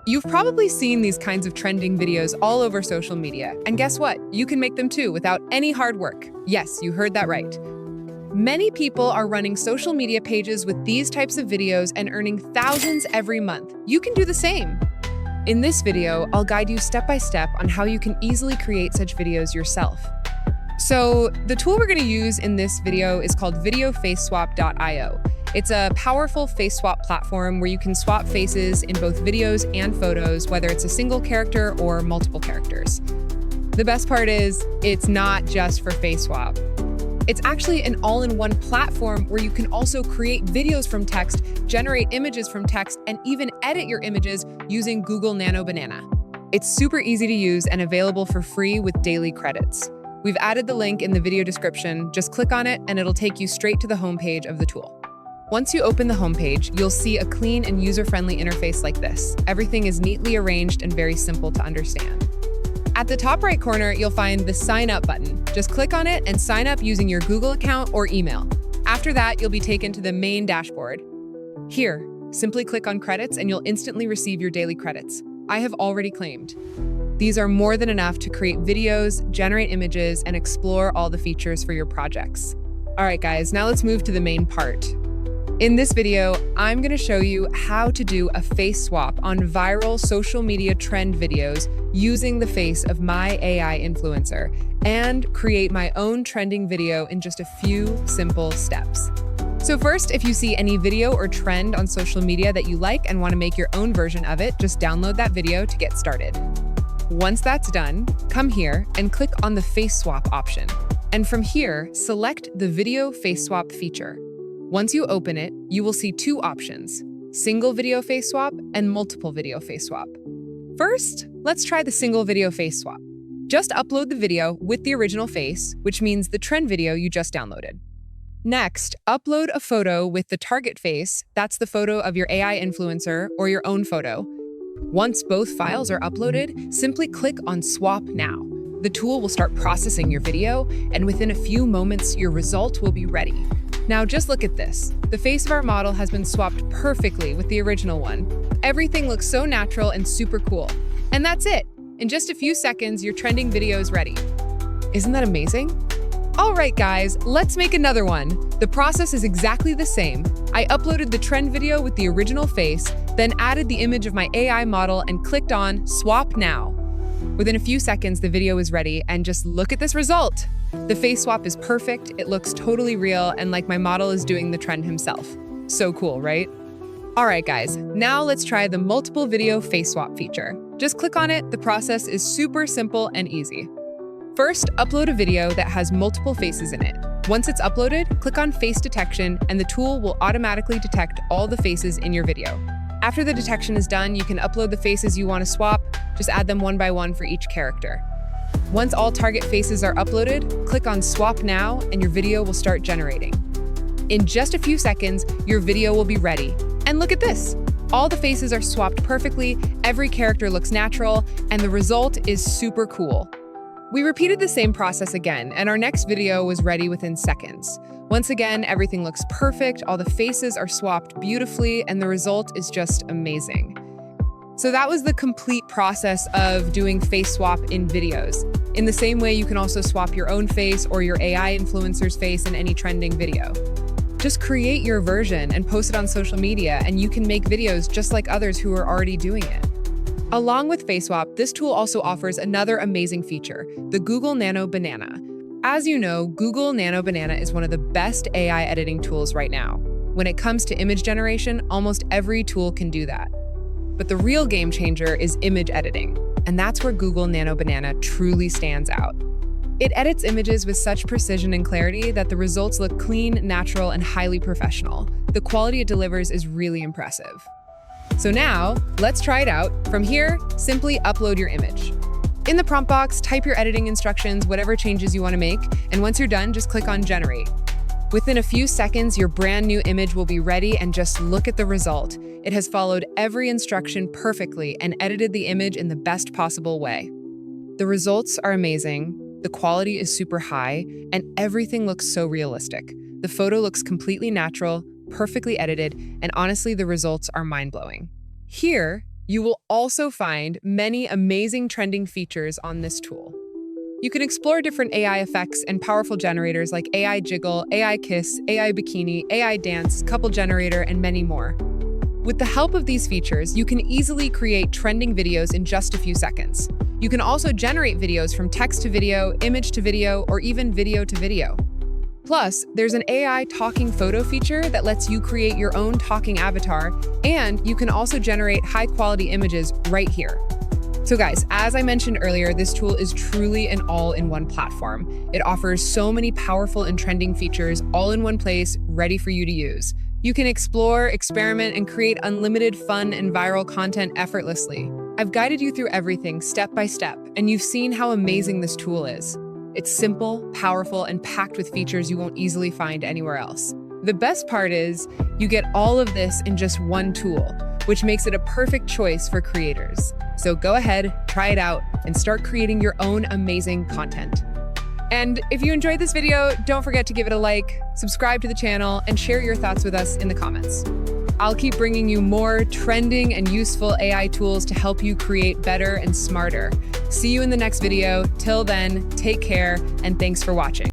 You've probably seen these kinds of trending videos all over social media, and guess what? You can make them too without any hard work. Yes, you heard that right. Many people are running social media pages with these types of videos and earning thousands every month. You can do the same. In this video, I'll guide you step by step on how you can easily create such videos yourself. So the tool we're going to use in this video is called videofaceswap.io. It's a powerful face swap platform where you can swap faces in both videos and photos, whether it's a single character or multiple characters. The best part is, it's not just for face swap. It's actually an all-in-one platform where you can also create videos from text, generate images from text, and even edit your images using Google Nano Banana. It's super easy to use and available for free with daily credits. We've added the link in the video description. Just click on it and it'll take you straight to the homepage of the tool. Once you open the homepage, you'll see a clean and user-friendly interface like this. Everything is neatly arranged and very simple to understand. At the top right corner, you'll find the Sign Up button. Just click on it and sign up using your Google account or email. After that, you'll be taken to the main dashboard. Here, simply click on Credits and you'll instantly receive your daily credits. I have already claimed. These are more than enough to create videos, generate images, and explore all the features for your projects. All right, guys, now let's move to the main part. In this video, I'm going to show you how to do a face swap on viral social media trend videos using the face of my AI influencer and create my own trending video in just a few simple steps. So first, if you see any video or trend on social media that you like and want to make your own version of it, just download that video to get started. Once that's done, come here and click on the face swap option. And from here, select the video face swap feature. Once you open it, you will see two options: single video face swap and multiple video face swap. First, let's try the single video face swap. Just upload the video with the original face, which means the trend video you just downloaded. Next, upload a photo with the target face, that's the photo of your AI influencer or your own photo. Once both files are uploaded, simply click on Swap Now. The tool will start processing your video, and within a few moments, your result will be ready. Now just look at this. The face of our model has been swapped perfectly with the original one. Everything looks so natural and super cool. And that's it. In just a few seconds, your trending video is ready. Isn't that amazing? All right, guys, let's make another one. The process is exactly the same. I uploaded the trend video with the original face, then added the image of my AI model and clicked on Swap Now. Within a few seconds, the video is ready, and just look at this result. The face swap is perfect, it looks totally real, and like my model is doing the trend himself. So cool, right? All right, guys, now let's try the multiple video face swap feature. Just click on it. The process is super simple and easy. First, upload a video that has multiple faces in it. Once it's uploaded, click on Face Detection, and the tool will automatically detect all the faces in your video. After the detection is done, you can upload the faces you want to swap. Just add them one by one for each character. Once all target faces are uploaded, click on Swap Now and your video will start generating. In just a few seconds, your video will be ready. And look at this! All the faces are swapped perfectly, every character looks natural, and the result is super cool. We repeated the same process again, and our next video was ready within seconds. Once again, everything looks perfect, all the faces are swapped beautifully, and the result is just amazing. So that was the complete process of doing face swap in videos. In the same way, you can also swap your own face or your AI influencer's face in any trending video. Just create your version and post it on social media, and you can make videos just like others who are already doing it. Along with face swap, this tool also offers another amazing feature, the Google Nano Banana. As you know, Google Nano Banana is one of the best AI editing tools right now. When it comes to image generation, almost every tool can do that. But the real game changer is image editing, and that's where Google Nano Banana truly stands out. It edits images with such precision and clarity that the results look clean, natural, and highly professional. The quality it delivers is really impressive. So now, let's try it out. From here, simply upload your image. In the prompt box, type your editing instructions, whatever changes you want to make, and once you're done, just click on Generate. Within a few seconds, your brand new image will be ready, and just look at the result. It has followed every instruction perfectly and edited the image in the best possible way. The results are amazing, the quality is super high, and everything looks so realistic. The photo looks completely natural, perfectly edited, and honestly, the results are mind-blowing. Here, You will also find many amazing trending features on this tool. You can explore different AI effects and powerful generators like AI Jiggle, AI Kiss, AI Bikini, AI Dance, Couple Generator, and many more. With the help of these features, you can easily create trending videos in just a few seconds. You can also generate videos from text to video, image to video, or even video to video. Plus, there's an AI talking photo feature that lets you create your own talking avatar, and you can also generate high-quality images right here. So guys, as I mentioned earlier, this tool is truly an all-in-one platform. It offers so many powerful and trending features all in one place, ready for you to use. You can explore, experiment, and create unlimited fun and viral content effortlessly. I've guided you through everything step by step, and you've seen how amazing this tool is. It's simple, powerful, and packed with features you won't easily find anywhere else. The best part is, you get all of this in just one tool, which makes it a perfect choice for creators. So go ahead, try it out, and start creating your own amazing content. And if you enjoyed this video, don't forget to give it a like, subscribe to the channel, and share your thoughts with us in the comments. I'll keep bringing you more trending and useful AI tools to help you create better and smarter. See you in the next video. Till then, take care, and thanks for watching.